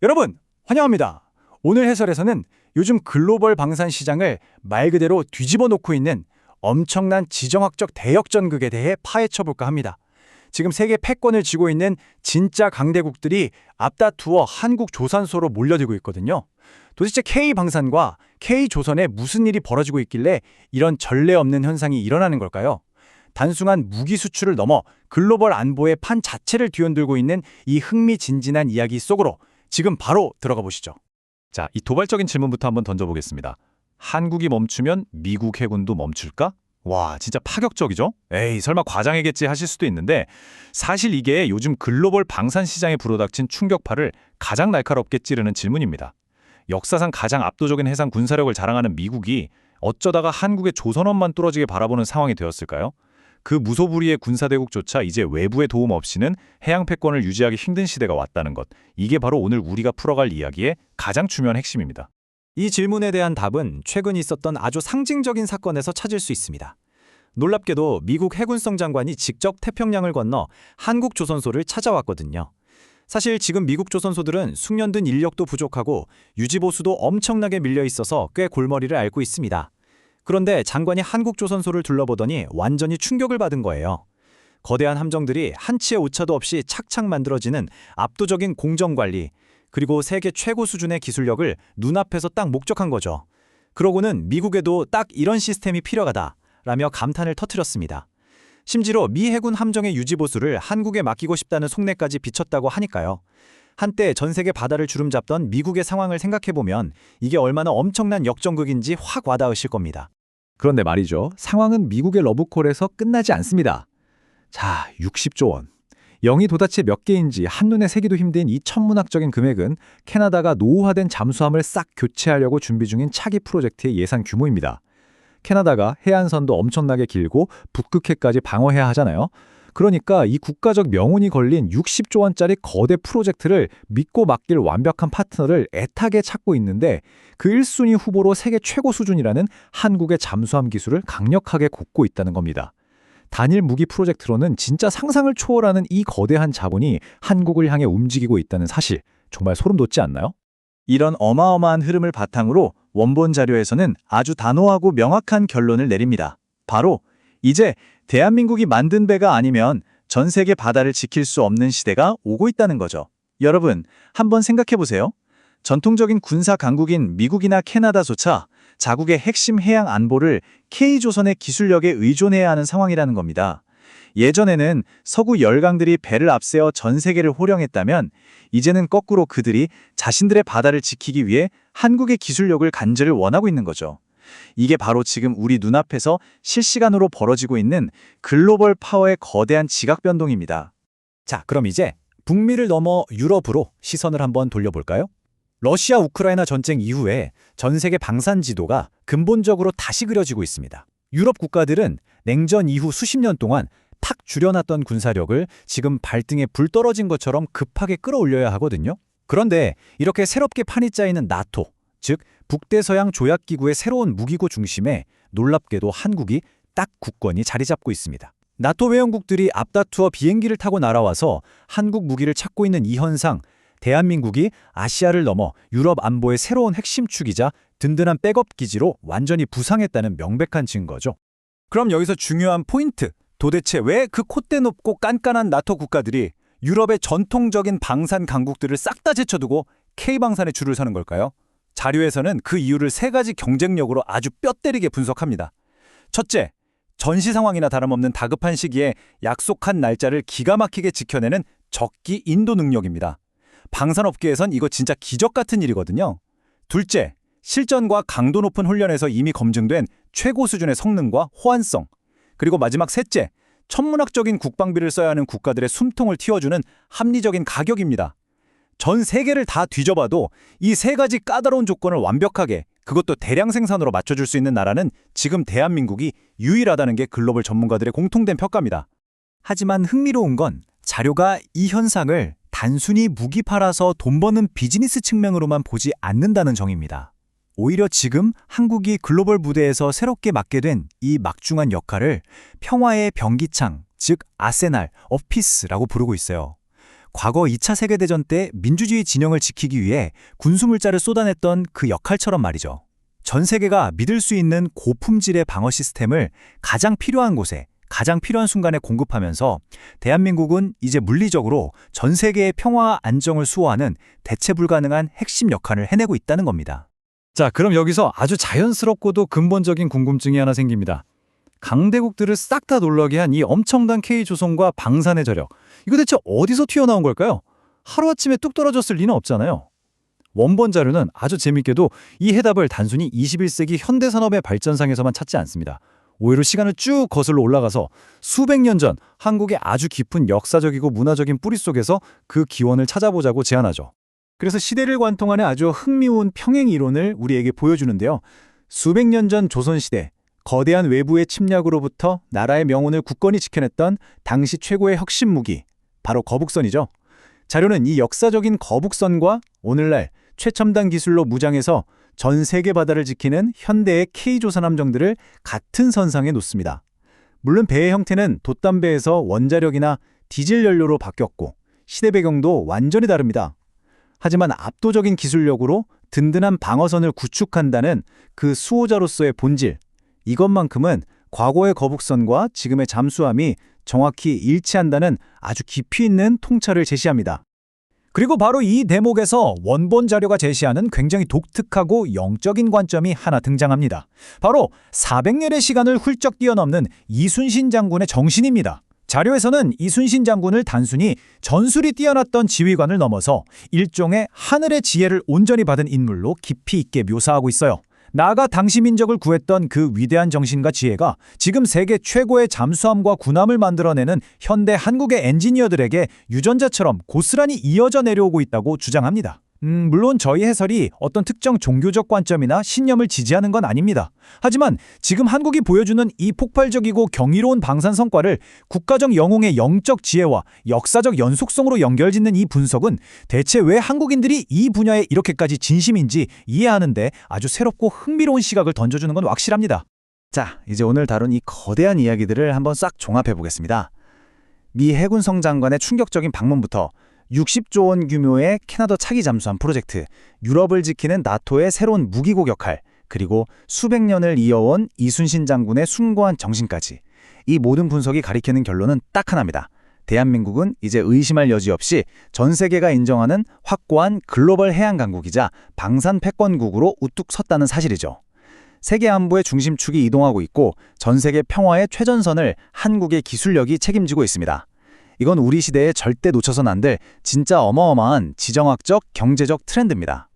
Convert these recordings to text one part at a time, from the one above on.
여러분, 환영합니다. 오늘 해설에서는 요즘 글로벌 방산 시장을 말 그대로 뒤집어 놓고 있는 엄청난 지정학적 대역전극에 대해 파헤쳐 볼까 합니다. 지금 세계 패권을 쥐고 있는 진짜 강대국들이 앞다투어 한국 조선소로 몰려들고 있거든요. 도대체 K방산과 K조선에 무슨 일이 벌어지고 있길래 이런 전례 없는 현상이 일어나는 걸까요? 단순한 무기 수출을 넘어 글로벌 안보의 판 자체를 뒤흔들고 있는 이 흥미진진한 이야기 속으로 지금 바로 들어가 보시죠. 자, 이 도발적인 질문부터 한번 던져보겠습니다. 한국이 멈추면 미국 해군도 멈출까? 와, 진짜 파격적이죠? 에이, 설마 과장이겠지 하실 수도 있는데 사실 이게 요즘 글로벌 방산 시장에 불어닥친 충격파를 가장 날카롭게 찌르는 질문입니다. 역사상 가장 압도적인 해상 군사력을 자랑하는 미국이 어쩌다가 한국의 조선업만 뚫어지게 바라보는 상황이 되었을까요? 그 무소불위의 군사대국조차 이제 외부의 도움 없이는 해양 패권을 유지하기 힘든 시대가 왔다는 것. 이게 바로 오늘 우리가 풀어갈 이야기의 가장 중요한 핵심입니다. 이 질문에 대한 답은 최근 있었던 아주 상징적인 사건에서 찾을 수 있습니다. 놀랍게도 미국 해군성 장관이 직접 태평양을 건너 한국 조선소를 찾아왔거든요. 사실 지금 미국 조선소들은 숙련된 인력도 부족하고 유지보수도 엄청나게 밀려 있어서 꽤 골머리를 앓고 있습니다. 그런데 장관이 한국 조선소를 둘러보더니 완전히 충격을 받은 거예요. 거대한 함정들이 한치의 오차도 없이 착착 만들어지는 압도적인 공정관리, 그리고 세계 최고 수준의 기술력을 눈앞에서 딱 목격한 거죠. 그러고는 미국에도 딱 이런 시스템이 필요하다라며 감탄을 터뜨렸습니다. 심지어 미 해군 함정의 유지보수를 한국에 맡기고 싶다는 속내까지 비쳤다고 하니까요. 한때 전 세계 바다를 주름잡던 미국의 상황을 생각해보면 이게 얼마나 엄청난 역전극인지 확 와닿으실 겁니다. 그런데 말이죠. 상황은 미국의 러브콜에서 끝나지 않습니다. 자, 60조 원. 0이 도대체 몇 개인지 한눈에 세기도 힘든 이 천문학적인 금액은 캐나다가 노후화된 잠수함을 싹 교체하려고 준비 중인 차기 프로젝트의 예산 규모입니다. 캐나다가 해안선도 엄청나게 길고 북극해까지 방어해야 하잖아요. 그러니까 이 국가적 명운이 걸린 60조 원짜리 거대 프로젝트를 믿고 맡길 완벽한 파트너를 애타게 찾고 있는데 그 1순위 후보로 세계 최고 수준이라는 한국의 잠수함 기술을 강력하게 꼽고 있다는 겁니다. 단일 무기 프로젝트로는 진짜 상상을 초월하는 이 거대한 자본이 한국을 향해 움직이고 있다는 사실, 정말 소름 돋지 않나요? 이런 어마어마한 흐름을 바탕으로 원본 자료에서는 아주 단호하고 명확한 결론을 내립니다. 바로 이제 대한민국이 만든 배가 아니면 전 세계 바다를 지킬 수 없는 시대가 오고 있다는 거죠. 여러분, 한번 생각해 보세요. 전통적인 군사 강국인 미국이나 캐나다조차 자국의 핵심 해양 안보를 K조선의 기술력에 의존해야 하는 상황이라는 겁니다. 예전에는 서구 열강들이 배를 앞세워 전 세계를 호령했다면 이제는 거꾸로 그들이 자신들의 바다를 지키기 위해 한국의 기술력을 간절히 원하고 있는 거죠. 이게 바로 지금 우리 눈앞에서 실시간으로 벌어지고 있는 글로벌 파워의 거대한 지각 변동입니다. 자, 그럼 이제 북미를 넘어 유럽으로 시선을 한번 돌려볼까요? 러시아 우크라이나 전쟁 이후에 전 세계 방산 지도가 근본적으로 다시 그려지고 있습니다. 유럽 국가들은 냉전 이후 수십 년 동안 팍 줄여놨던 군사력을 지금 발등에 불 떨어진 것처럼 급하게 끌어올려야 하거든요. 그런데 이렇게 새롭게 판이 짜이는 나토, 즉 북대서양 조약기구의 새로운 무기고 중심에 놀랍게도 한국이 딱 굳건히 자리 잡고 있습니다. 나토 회원국들이 앞다투어 비행기를 타고 날아와서 한국 무기를 찾고 있는 이 현상, 대한민국이 아시아를 넘어 유럽 안보의 새로운 핵심 축이자 든든한 백업 기지로 완전히 부상했다는 명백한 증거죠. 그럼 여기서 중요한 포인트, 도대체 왜 그 콧대 높고 깐깐한 나토 국가들이 유럽의 전통적인 방산 강국들을 싹 다 제쳐두고 K방산에 줄을 서는 걸까요? 자료에서는 그 이유를 세 가지 경쟁력으로 아주 뼈 때리게 분석합니다. 첫째, 전시 상황이나 다름없는 다급한 시기에 약속한 날짜를 기가 막히게 지켜내는 적기 인도 능력입니다. 방산업계에선 이거 진짜 기적 같은 일이거든요. 둘째, 실전과 강도 높은 훈련에서 이미 검증된 최고 수준의 성능과 호환성. 그리고 마지막 셋째, 천문학적인 국방비를 써야 하는 국가들의 숨통을 틔워주는 합리적인 가격입니다. 전 세계를 다 뒤져봐도 이 세 가지 까다로운 조건을 완벽하게, 그것도 대량 생산으로 맞춰줄 수 있는 나라는 지금 대한민국이 유일하다는 게 글로벌 전문가들의 공통된 평가입니다. 하지만 흥미로운 건 자료가 이 현상을 단순히 무기 팔아서 돈 버는 비즈니스 측면으로만 보지 않는다는 점입니다. 오히려 지금 한국이 글로벌 무대에서 새롭게 맡게 된 이 막중한 역할을 평화의 병기창, 즉 아세날, 어피스라고 부르고 있어요. 과거 2차 세계대전 때 민주주의 진영을 지키기 위해 군수물자를 쏟아냈던 그 역할처럼 말이죠. 전 세계가 믿을 수 있는 고품질의 방어 시스템을 가장 필요한 곳에, 가장 필요한 순간에 공급하면서 대한민국은 이제 물리적으로 전 세계의 평화와 안정을 수호하는 대체 불가능한 핵심 역할을 해내고 있다는 겁니다. 자, 그럼 여기서 아주 자연스럽고도 근본적인 궁금증이 하나 생깁니다. 강대국들을 싹 다 놀라게 한 이 엄청난 K조선과 방산의 저력, 이거 대체 어디서 튀어나온 걸까요? 하루아침에 뚝 떨어졌을 리는 없잖아요. 원본 자료는 아주 재밌게도 이 해답을 단순히 21세기 현대산업의 발전상에서만 찾지 않습니다. 오히려 시간을 쭉 거슬러 올라가서 수백 년 전 한국의 아주 깊은 역사적이고 문화적인 뿌리 속에서 그 기원을 찾아보자고 제안하죠. 그래서 시대를 관통하는 아주 흥미로운 평행 이론을 우리에게 보여주는데요. 수백 년 전 조선시대, 거대한 외부의 침략으로부터 나라의 명운을 굳건히 지켜냈던 당시 최고의 혁신 무기, 바로 거북선이죠. 자료는 이 역사적인 거북선과 오늘날 최첨단 기술로 무장해서 전 세계 바다를 지키는 현대의 K조선 함정들을 같은 선상에 놓습니다. 물론 배의 형태는 돛담배에서 원자력이나 디젤 연료로 바뀌었고 시대 배경도 완전히 다릅니다. 하지만 압도적인 기술력으로 든든한 방어선을 구축한다는 그 수호자로서의 본질, 이것만큼은 과거의 거북선과 지금의 잠수함이 정확히 일치한다는 아주 깊이 있는 통찰을 제시합니다. 그리고 바로 이 대목에서 원본 자료가 제시하는 굉장히 독특하고 영적인 관점이 하나 등장합니다. 바로 400년의 시간을 훌쩍 뛰어넘는 이순신 장군의 정신입니다. 자료에서는 이순신 장군을 단순히 전술이 뛰어났던 지휘관을 넘어서 일종의 하늘의 지혜를 온전히 받은 인물로 깊이 있게 묘사하고 있어요. 나아가 당시 민족을 구했던 그 위대한 정신과 지혜가 지금 세계 최고의 잠수함과 군함을 만들어내는 현대 한국의 엔지니어들에게 유전자처럼 고스란히 이어져 내려오고 있다고 주장합니다. 물론 저희 해설이 어떤 특정 종교적 관점이나 신념을 지지하는 건 아닙니다. 하지만 지금 한국이 보여주는 이 폭발적이고 경이로운 방산 성과를 국가적 영웅의 영적 지혜와 역사적 연속성으로 연결짓는 이 분석은 대체 왜 한국인들이 이 분야에 이렇게까지 진심인지 이해하는데 아주 새롭고 흥미로운 시각을 던져주는 건 확실합니다. 자, 이제 오늘 다룬 이 거대한 이야기들을 한번 싹 종합해 보겠습니다. 미 해군성 장관의 충격적인 방문부터 60조 원 규모의 캐나다 차기 잠수함 프로젝트, 유럽을 지키는 나토의 새로운 무기국 역할, 그리고 수백 년을 이어온 이순신 장군의 숭고한 정신까지, 이 모든 분석이 가리키는 결론은 딱 하나입니다. 대한민국은 이제 의심할 여지 없이 전 세계가 인정하는 확고한 글로벌 해양 강국이자 방산 패권국으로 우뚝 섰다는 사실이죠. 세계 안보의 중심축이 이동하고 있고 전 세계 평화의 최전선을 한국의 기술력이 책임지고 있습니다. 이건 우리 시대에 절대 놓쳐선 안 될 진짜 어마어마한 지정학적, 경제적 트렌드입니다.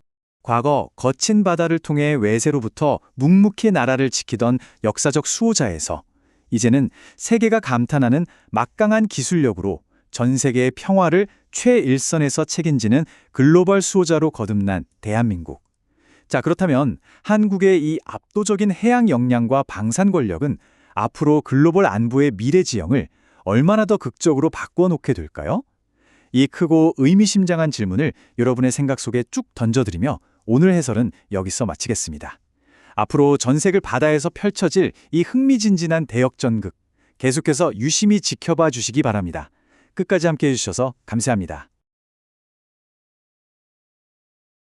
과거 거친 바다를 통해 외세로부터 묵묵히 나라를 지키던 역사적 수호자에서 이제는 세계가 감탄하는 막강한 기술력으로 전 세계의 평화를 최일선에서 책임지는 글로벌 수호자로 거듭난 대한민국. 자, 그렇다면 한국의 이 압도적인 해양 역량과 방산 권력은 앞으로 글로벌 안보의 미래 지형을 얼마나 더 극적으로 바꿔놓게 될까요? 이 크고 의미심장한 질문을 여러분의 생각 속에 쭉 던져드리며 오늘 해설은 여기서 마치겠습니다. 앞으로 전색을 바다에서 펼쳐질 이 흥미진진한 대역전극, 계속해서 유심히 지켜봐 주시기 바랍니다. 끝까지 함께해 주셔서 감사합니다.